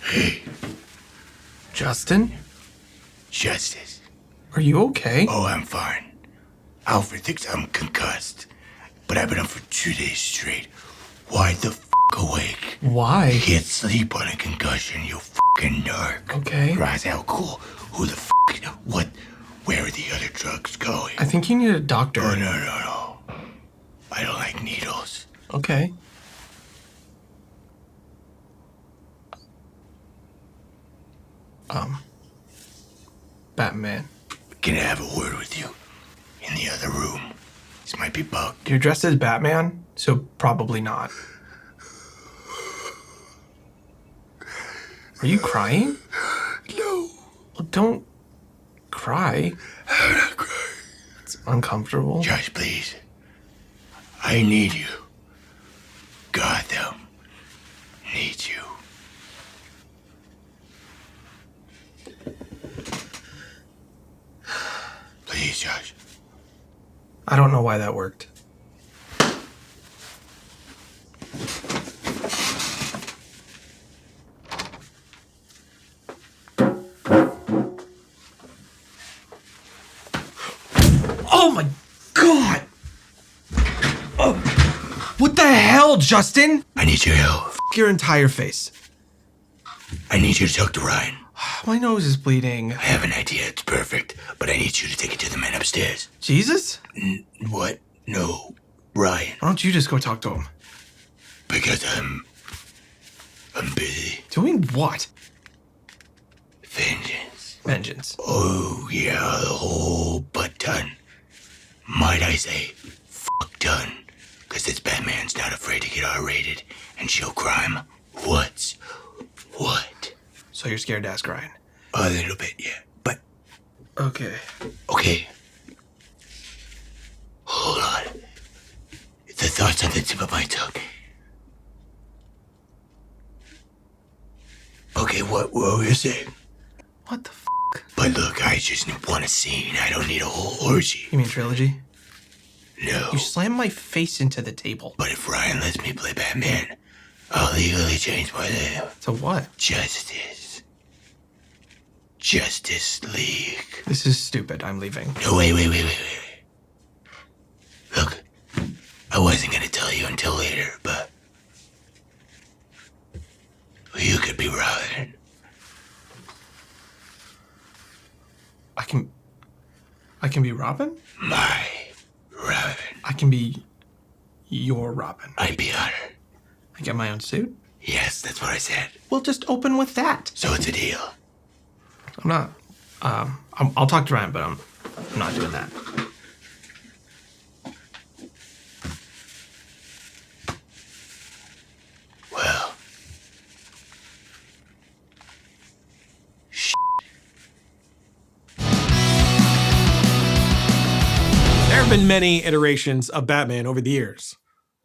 Hey. Justin? Justice. Are you okay? Oh, I'm fine. Alfred thinks I'm concussed, but I've been up for 2 days straight. Wide the awake. Why? Can't sleep on a concussion, you fucking narc. Okay. Razel, cool. Who the what? Where are the other drugs going? I think you need a doctor. Oh, no. I don't like needles. Okay. Batman. Can I have a word with you? In the other room. This might be bugged. You're dressed as Batman, so probably not. Are you crying? No. Well, don't cry. I'm not crying. It's uncomfortable. Josh, please. I need you. Gotham needs you. Please, Josh. I don't know why that worked. Oh my God! Oh, what the hell, Justin? I need your help. F your entire face. I need you to talk to Ryan. My nose is bleeding. I have an idea. It's perfect, but I need you to take it to the man upstairs. Jesus? What? No. Ryan. Why don't you just go talk to him? Because I'm busy. Doing what? Vengeance. Vengeance. Oh, yeah, the whole butt ton. Might I say, fuck ton. Because this Batman's not afraid to get R-rated and show crime. What? So you're scared to ask Ryan? A little bit, yeah. But, Okay. okay. Hold on. The thought's on the tip of my tongue. Okay, what were you saying? What the f***? But look, I just want a scene. I don't need a whole orgy. You mean trilogy? No. You slammed my face into the table. But if Ryan lets me play Batman, I'll legally change my name. To what? Justice League. This is stupid. I'm leaving. No, wait. Look, I wasn't gonna tell you until later, but you could be Robin. I can be Robin? My Robin. I can be your Robin. I'd be honored. I get my own suit? Yes, that's what I said. We'll just open with that. So it's a deal. I'm not, I'll talk to Ryan, but I'm not doing that. Well. There have been many iterations of Batman over the years.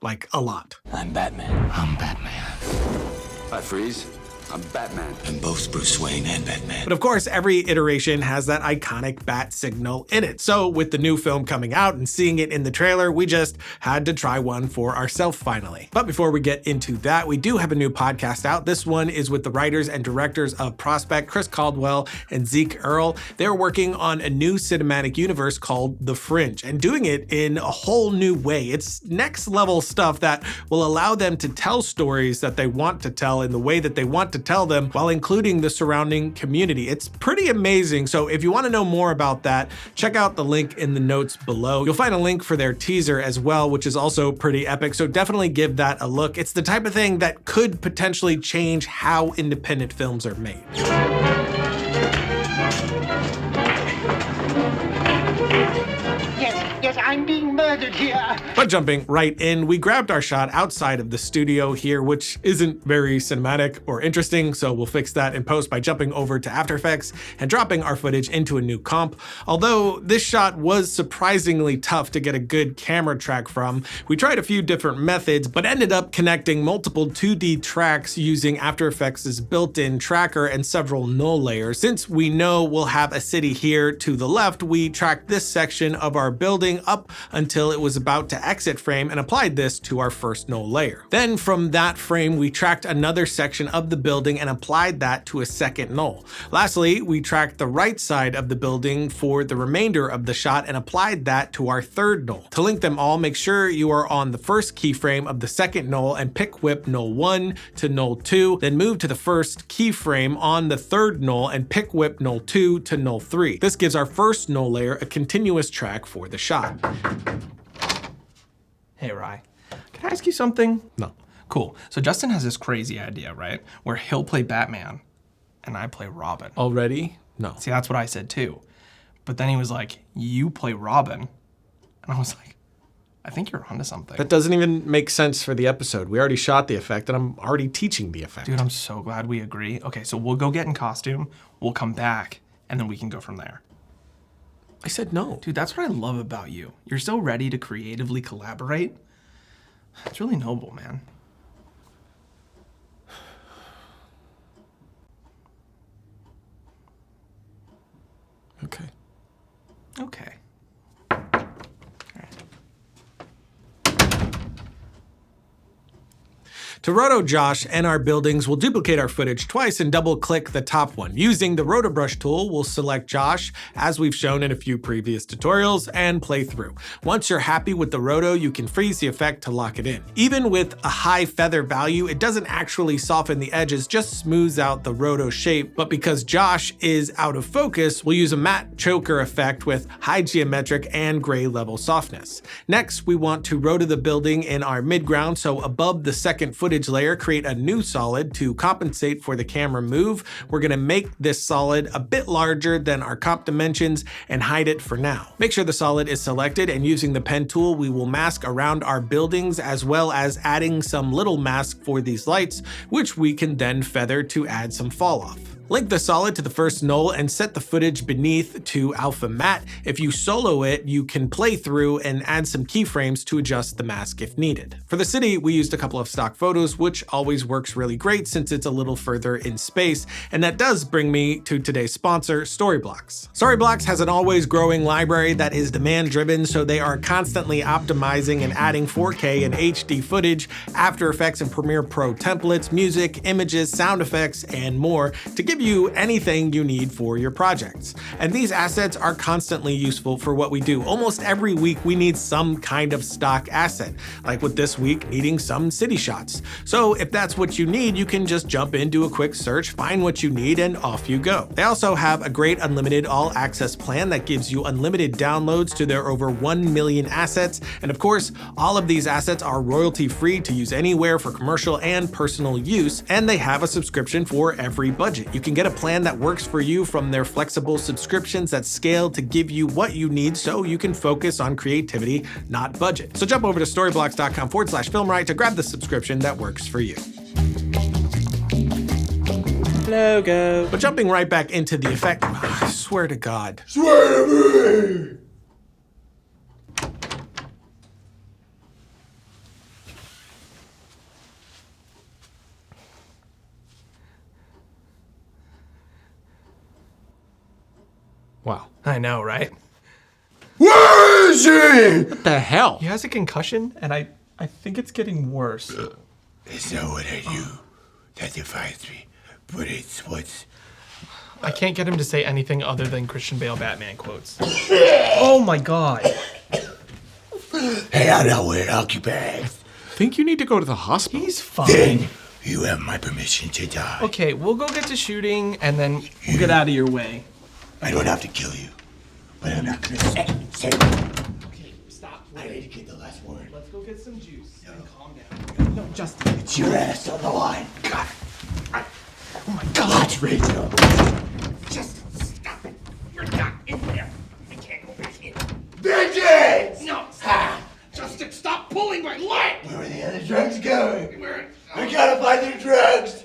Like, a lot. I'm Batman. Hi, Freeze. I'm Batman. I'm both Bruce Wayne and Batman. But of course, every iteration has that iconic bat signal in it. So with the new film coming out and seeing it in the trailer, we just had to try one for ourselves finally. But before we get into that, we do have a new podcast out. This one is with the writers and directors of Prospect, Chris Caldwell and Zeke Earl. They're working on a new cinematic universe called The Fringe and doing it in a whole new way. It's next level stuff that will allow them to tell stories that they want to tell in the way that they want to tell them while including the surrounding community. It's pretty amazing. So if you want to know more about that, check out the link in the notes below. You'll find a link for their teaser as well, which is also pretty epic. So definitely give that a look. It's the type of thing that could potentially change how independent films are made. Yes, I'm being murdered here. But jumping right in, we grabbed our shot outside of the studio here, which isn't very cinematic or interesting, so we'll fix that in post by jumping over to After Effects and dropping our footage into a new comp. Although this shot was surprisingly tough to get a good camera track from, we tried a few different methods, but ended up connecting multiple 2D tracks using After Effects' built-in tracker and several null layers. Since we know we'll have a city here to the left, we tracked this section of our building up up until it was about to exit frame and applied this to our first null layer. Then from that frame, we tracked another section of the building and applied that to a second null. Lastly, we tracked the right side of the building for the remainder of the shot and applied that to our third null. To link them all, make sure you are on the first keyframe of the second null and pick whip null 1 to null 2, then move to the first keyframe on the third null and pick whip null 2 to null 3. This gives our first null layer a continuous track for the shot. Hey, Rye, can I ask you something? No. Cool. So Justin has this crazy idea, right? Where he'll play Batman and I play Robin. Already? No. See, that's what I said too. But then he was like, you play Robin. And I was like, I think you're onto something. That doesn't even make sense for the episode. We already shot the effect and I'm already teaching the effect. Dude, I'm so glad we agree. Okay, so we'll go get in costume, we'll come back, and then we can go from there. I said no. Dude, that's what I love about you. You're so ready to creatively collaborate. It's really noble, man. Okay. Okay. To Roto Josh and our buildings, we'll duplicate our footage twice and double click the top one. Using the Roto Brush tool, we'll select Josh, as we've shown in a few previous tutorials, and play through. Once you're happy with the Roto, you can freeze the effect to lock it in. Even with a high feather value, it doesn't actually soften the edges, just smooths out the Roto shape. But because Josh is out of focus, we'll use a matte choker effect with high geometric and gray level softness. Next, we want to roto the building in our midground, so above the second footage layer, create a new solid to compensate for the camera move. We're gonna make this solid a bit larger than our comp dimensions and hide it for now. Make sure the solid is selected, and using the pen tool, we will mask around our buildings as well as adding some little mask for these lights, which we can then feather to add some fall off. Link the solid to the first null and set the footage beneath to alpha matte. If you solo it, you can play through and add some keyframes to adjust the mask if needed. For the city, we used a couple of stock photos, which always works really great since it's a little further in space. And that does bring me to today's sponsor, Storyblocks. Storyblocks has an always growing library that is demand driven, so they are constantly optimizing and adding 4K and HD footage, After Effects and Premiere Pro templates, music, images, sound effects, and more to give you anything you need for your projects. And these assets are constantly useful for what we do. Almost every week we need some kind of stock asset, like with this week needing some city shots. So if that's what you need, you can just jump in, do a quick search, find what you need, and off you go. They also have a great unlimited all access plan that gives you unlimited downloads to their over 1 million assets. And of course, all of these assets are royalty free to use anywhere for commercial and personal use, and they have a subscription for every budget. You can get a plan that works for you from their flexible subscriptions that scale to give you what you need so you can focus on creativity, not budget. So jump over to storyblocks.com/filmright to grab the subscription that works for you. Logo. But jumping right back into the effect, I swear to God. Swear to me! Wow. I know, right? Where is he? What the hell? He has a concussion, and I think it's getting worse. It's not what I do that defies me, but it's what's... I can't get him to say anything other than Christian Bale Batman quotes. Oh my god. Hey, I'm not wearing hockey bags. Think you need to go to the hospital? He's Then fine. you have my permission to die. Okay, we'll go get to shooting, and then we'll get out of your way. I don't have to kill you, but I'm not gonna say it. Okay, stop. I need to get the last word. Let's go get some juice and calm down. No, Justin. It's your ass on the line. God. Oh my god. Watch Rachel. Just stop it. You're not in there. I can't go back in. Bitches! No, stop. Justin, stop pulling my leg. Where are the other drugs going? Where? We gotta find the drugs.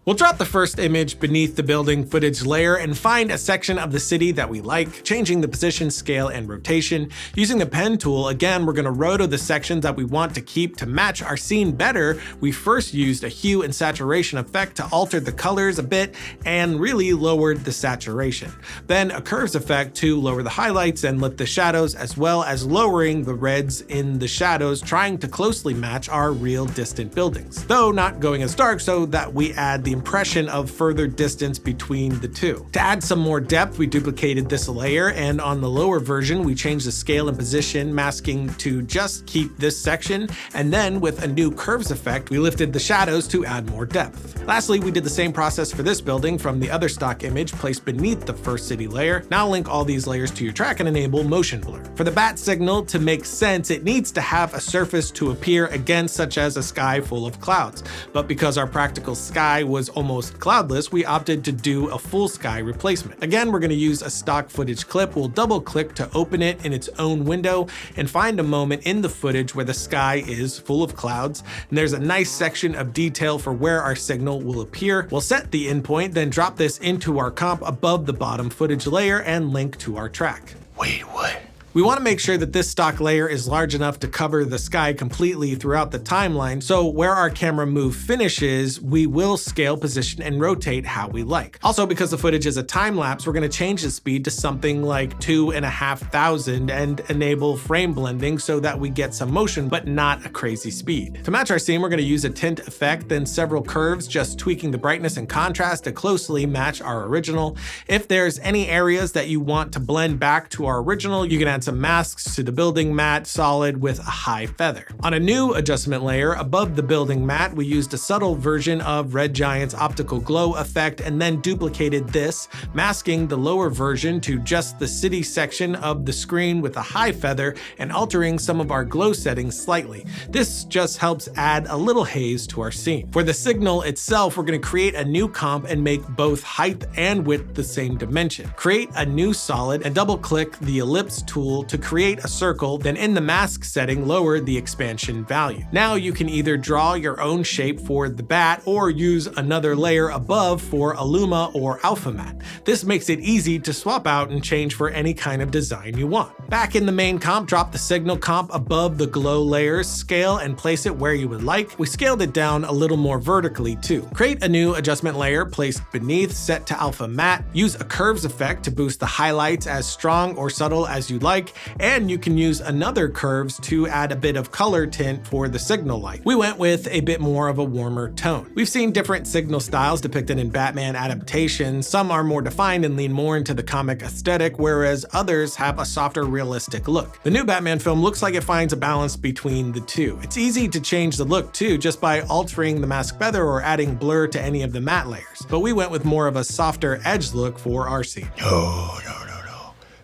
We'll drop the first image beneath the building footage layer and find a section of the city that we like, changing the position, scale, and rotation. Using the pen tool, again, we're gonna roto the sections that we want to keep to match our scene better. We first used a hue and saturation effect to alter the colors a bit and really lowered the saturation. Then a curves effect to lower the highlights and lift the shadows, as well as lowering the reds in the shadows, trying to closely match our real distant buildings, though not going as dark so that we add the impression of further distance between the two. To add some more depth, we duplicated this layer, and on the lower version, we changed the scale and position, masking to just keep this section, and then with a new curves effect, we lifted the shadows to add more depth. Lastly, we did the same process for this building from the other stock image placed beneath the first city layer. Now link all these layers to your track and enable motion blur. For the bat signal to make sense, it needs to have a surface to appear against, such as a sky full of clouds. But because our practical sky was almost cloudless, we opted to do a full sky replacement. Again, we're going to use a stock footage clip. We'll double click to open it in its own window and find a moment in the footage where the sky is full of clouds. And there's a nice section of detail for where our signal will appear. We'll set the endpoint, then drop this into our comp above the bottom footage layer and link to our track. Wait, what? We want to make sure that this stock layer is large enough to cover the sky completely throughout the timeline, so where our camera move finishes, we will scale, position, and rotate how we like. Also, because the footage is a time lapse, we're going to change the speed to something like 2,500 and enable frame blending so that we get some motion, but not a crazy speed. To match our scene, we're going to use a tint effect, then several curves, just tweaking the brightness and contrast to closely match our original. If there's any areas that you want to blend back to our original, you can add some masks to the building matte solid with a high feather. On a new adjustment layer above the building matte, we used a subtle version of Red Giant's optical glow effect and then duplicated this, masking the lower version to just the city section of the screen with a high feather and altering some of our glow settings slightly. This just helps add a little haze to our scene. For the signal itself, we're going to create a new comp and make both height and width the same dimension. Create a new solid and double click the ellipse tool to create a circle, then in the mask setting, lower the expansion value. Now you can either draw your own shape for the bat or use another layer above for Illuma or Alpha Matte. This makes it easy to swap out and change for any kind of design you want. Back in the main comp, drop the signal comp above the glow layers, scale and place it where you would like. We scaled it down a little more vertically too. Create a new adjustment layer placed beneath, set to Alpha Matte. Use a curves effect to boost the highlights as strong or subtle as you like, and you can use another curves to add a bit of color tint for the signal light. We went with a bit more of a warmer tone. We've seen different signal styles depicted in Batman adaptations. Some are more defined and lean more into the comic aesthetic, whereas others have a softer, realistic look. The new Batman film looks like it finds a balance between the two. It's easy to change the look too, just by altering the mask feather or adding blur to any of the matte layers. But we went with more of a softer edge look for our scene. No.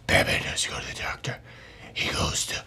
Batman doesn't go to the doctor. He goes to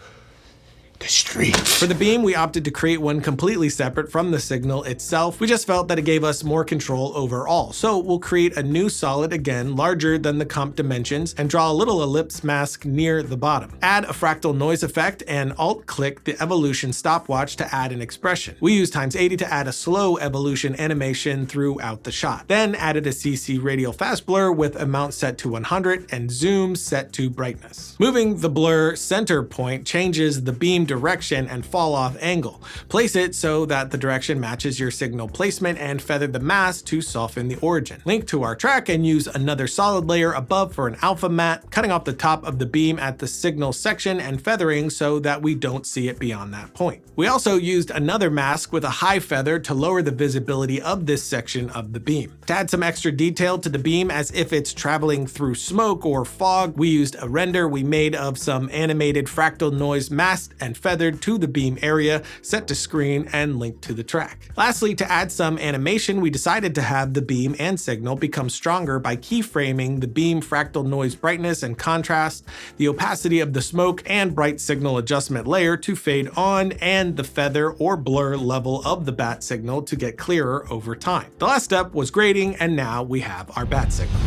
the street. For the beam, we opted to create one completely separate from the signal itself. We just felt that it gave us more control overall. So we'll create a new solid again, larger than the comp dimensions, and draw a little ellipse mask near the bottom. Add a fractal noise effect and alt-click the evolution stopwatch to add an expression. We used x80 to add a slow evolution animation throughout the shot. Then added a CC radial fast blur with amount set to 100 and zoom set to brightness. Moving the blur center point changes the beam direction and fall off angle. Place it so that the direction matches your signal placement and feather the mask to soften the origin. Link to our track and use another solid layer above for an alpha matte, cutting off the top of the beam at the signal section and feathering so that we don't see it beyond that point. We also used another mask with a high feather to lower the visibility of this section of the beam. To add some extra detail to the beam as if it's traveling through smoke or fog, we used a render we made of some animated fractal noise masked and feathered to the beam area, set to screen, and linked to the track. Lastly, to add some animation, we decided to have the beam and signal become stronger by keyframing the beam fractal noise brightness and contrast, the opacity of the smoke and bright signal adjustment layer to fade on, and the feather or blur level of the bat signal to get clearer over time. The last step was grading, and now we have our bat signal.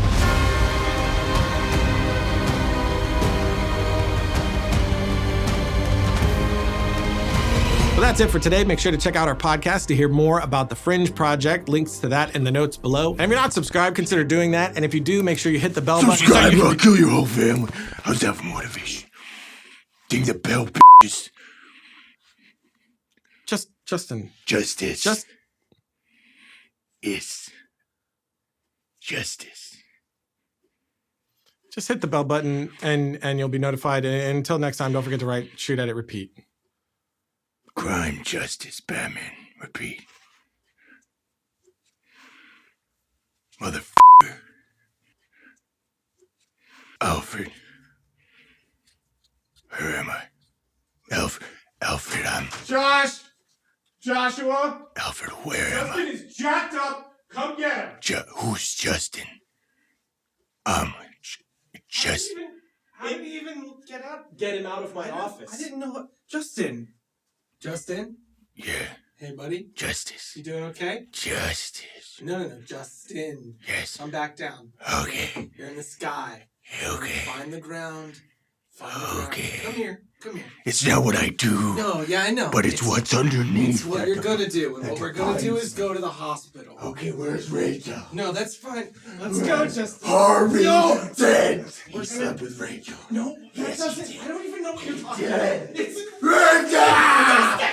With that's it for today. Make sure to check out our podcast to hear more about the Fringe project. Links to that in the notes below. And if you're not subscribed, consider doing that. And if you do, make sure you hit the bell button. Subscribe or I'll kill your whole family. How's that for motivation? Ding the bell, bitches. Justin. Justice. Just is justice. hit the bell button and you'll be notified. And until next time, don't forget to write, shoot, edit, repeat. Crime, justice, Batman. Repeat. Motherfucker. Alfred. Where am I? Alfred, I'm... Joshua? Alfred, where am I? is jacked up. Come get him. Who's Justin? Just... How did he even get out? Get him out of my office. I didn't know what. Justin. Yeah, Hey, buddy. justice. You doing okay? Justice. No. Justin. Yes. Come back down. Okay. You're in the sky. Okay. Find the ground. Okay. Come here. It's not what I do. No, yeah, I know. But it's what's underneath. It's what you're gonna do. And what we're gonna do is go to the hospital. Okay, where's Rachel? No, that's fine. Let's go, Justin. Harvey dead. He slept with Rachel. No, that doesn't. I don't even know what you're talking Dead. about. It's Rachel!